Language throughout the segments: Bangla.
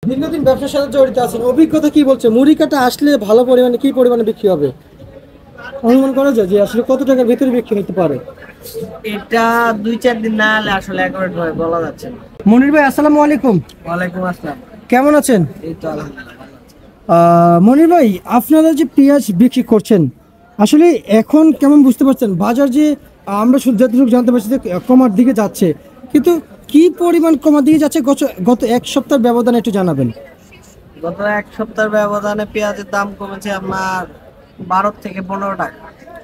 দীর্ঘদিন ব্যবসার সাথে জড়িত আছেন, অভিজ্ঞতা কি বলছে মুড়ি কাটা আসলে ভালো পরিমাণে কি পরিমাণে বিক্রি হবে? অনুমান করা যায় যে আসলে কত টাকার ভিতরে বিক্রি হতে পারে? এটা 2-4 দিন না হলে আসলে একেবারে বলা যাচ্ছে না। মনির ভাই, আসসালামু আলাইকুম। ওয়ালাইকুম আসসালাম। কেমন আছেন? এই তো আলহামদুলিল্লাহ ভালো আছি। মনির ভাই, আপনারা যে পেঁয়াজ বিক্রি করছেন, আসলে এখন কেমন বুঝতে পারছেন বাজার যে আমরা শুধু যতটুকু জানতে পারছি যে কমার দিকে যাচ্ছে, কিন্তু কি পরিমাণ কমার দিকে যাচ্ছে গত গত এক সপ্তাহ ব্যবধানে একটু জানাবেন। গত এক সপ্তাহের ব্যবধানে পেঁয়াজের দাম কমেছে আপনার 12 থেকে 15 টাকা।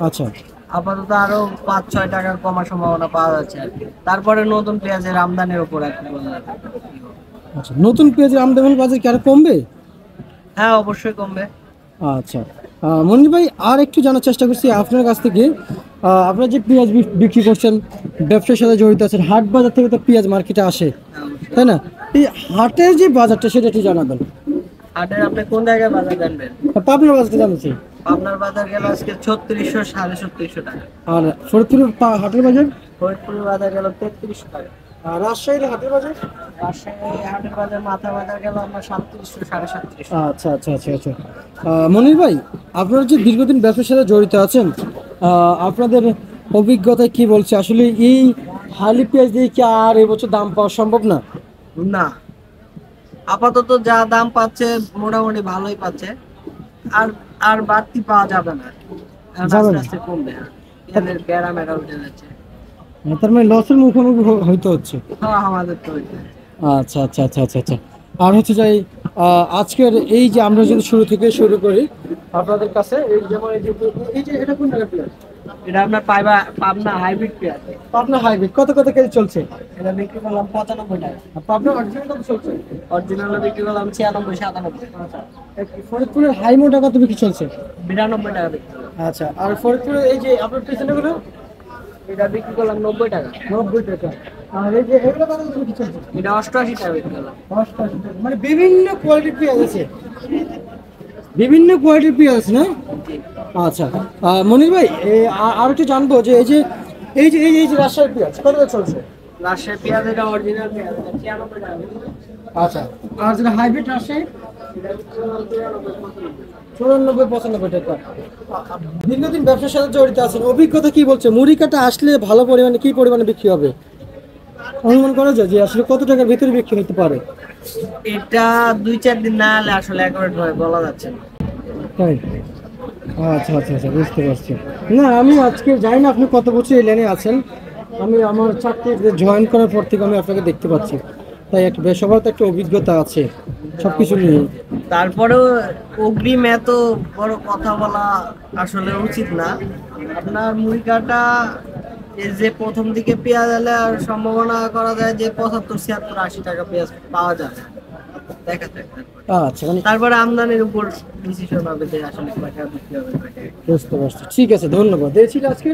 আচ্ছা আপাতত আরো 5-6 টাকা কমার সম্ভাবনা পাওয়া যাচ্ছে আর কি। তারপরে নতুন পেঁয়াজের আমদানির উপর আর কি বলা যাবে। আচ্ছা, নতুন পেঁয়াজের আমদানি বাজার কি আরো কমবে? হ্যাঁ, অবশ্যই কমবে। আচ্ছা, মনির ভাই, আর একটু জানার চেষ্টা করছি আপনার কাছ থেকে। আপনারা যে পেঁয়াজ বিক্রি করছেন, ব্যবসার সাথে জড়িত আছেন, হাট বাজার থেকে তো পেঁয়াজ মার্কেটে আসে, হ্যাঁ, অবশ্যই। তাই না? এই হাটের যে বাজারটা সেটা একটু জানাবেন। হাটের আপনি কোন জায়গায় বাজার জানবেন? পাবনা বাজারটা জানছি। আপনার বাজার গেল আজকে 3600 3700 টাকা। আর ফরিদপুরের হাটের বাজার? ফরিদপুরের বাজার গেল 3300 টাকা। আর রাজশাহীর হাটের বাজার? রাজশাহী হাটের বাজার মাথা বাজার গেল আপনার 3700 3750। আচ্ছা আচ্ছা আচ্ছা আচ্ছা। মনির ভাই, আপনারা যে দীর্ঘদিন ব্যবসার সাথে জড়িত আছেন, আপনাদের অভিজ্ঞতায় কি বলছে আসলে এই হালি পেঁয়াজ দিয়ে কি আর এবছর দাম পাওয়া সম্ভব না? না, আপাতত যা দাম পাচ্ছে মোটামুটি ভালোই পাচ্ছে। আর আর বাড়তি পাওয়া যাবে না। এখন যাবে আস্তে না? আস্তে কমবে। এদের গ্যারাম এটা উঠে যাচ্ছে। তার মানে লসের মুখোমুখি হইতে হচ্ছে। হ্যাঁ, আমাদের তো ওইটাই। আচ্ছা আচ্ছা আচ্ছা আচ্ছা আচ্ছা। আর হচ্ছে যাই, আজকের এই যে আমরা যদি শুরু থেকে শুরু করি আপনাদের কাছে, এই যেমন এই যে এটা কোন জায়গার পেঁয়াজ? এটা আপনার পাবনা হাইব্রিড পেঁয়াজ। পাবনা হাইব্রিড কত কত কেজি চলছে? এটা বিক্রি করলাম 95 টাকা। আর পাবনা অরিজিনাল কত চলছে? অরিজিনাল বিক্রি করলাম 96-97। আচ্ছা, ফরিদপুরের হাই মোটা কত বিক্রি চলছে? 92 টাকা বিক্রি করলাম। আচ্ছা, আর ফরিদপুরের এই যে আপনার পেছনে গুলো? এটা বিক্রি করলাম 90 টাকা। 90 টাকা। আর এই যে এগুলো কত করে বিক্রি চলছে? এটা 88 টাকা বিক্রি করলাম। 88 টাকা। মানে বিভিন্ন কোয়ালিটির পেঁয়াজ আছে, বিভিন্ন কোয়ালিটির পেঁয়াজ আছে না? জি। আচ্ছা, মনির ভাই, আর একটু জানবো যে এই যে রাজশাহীর পেঁয়াজ কত করে চলছে? রাজশাহী পেঁয়াজ এটা অরিজিনাল পেঁয়াজ 96 টাকা বিক্রি করলাম। আচ্ছা, আর যেটা হাইব্রিড রাজশাহী? এটা বিক্রি করলাম 94-95। 94-95 টাকা। দীর্ঘদিন ব্যবসার সাথে জড়িত আছেন, অভিজ্ঞতা কি বলছে মুড়ি কাটা আসলে ভালো পরিমাণে কি পরিমাণে বিক্রি হবে? অনুমান করা যায় যে আসলে কত টাকার ভিতরে বিক্রি হতে পারে? এটা 2-4 দিন না হলে আসলে একেবারে বলা যাচ্ছে না। তাই? আচ্ছা আচ্ছা আচ্ছা, বুঝতে পারছি। না, আমি আজকে জানি না আপনি কত বছর এই লাইনে আছেন। আমি আমার চাকরিতে জয়েন করার পর থেকে আমি আপনাকে দেখতে পাচ্ছি, তাই একটা সবার তো একটা অভিজ্ঞতা আছে সবকিছু নিয়ে। তারপরেও অগ্রিম এত বড় কথা বলা আসলে উচিত না। আপনার মুড়ি কাটা এই যে প্রথম দিকে পেঁয়াজ এলে আর সম্ভাবনা করা যায় যে 75-76-80 টাকা পেঁয়াজ পাওয়া যাবে। দেখা যাক আচ্ছা, মানে তারপরে আমদানির উপর ডিসিশন হবে যে আসলে কয়টা বিক্রি হবে কয়টা। বুঝতে পারছি। ঠিক আছে, ধন্যবাদ। এই ছিল আজকে।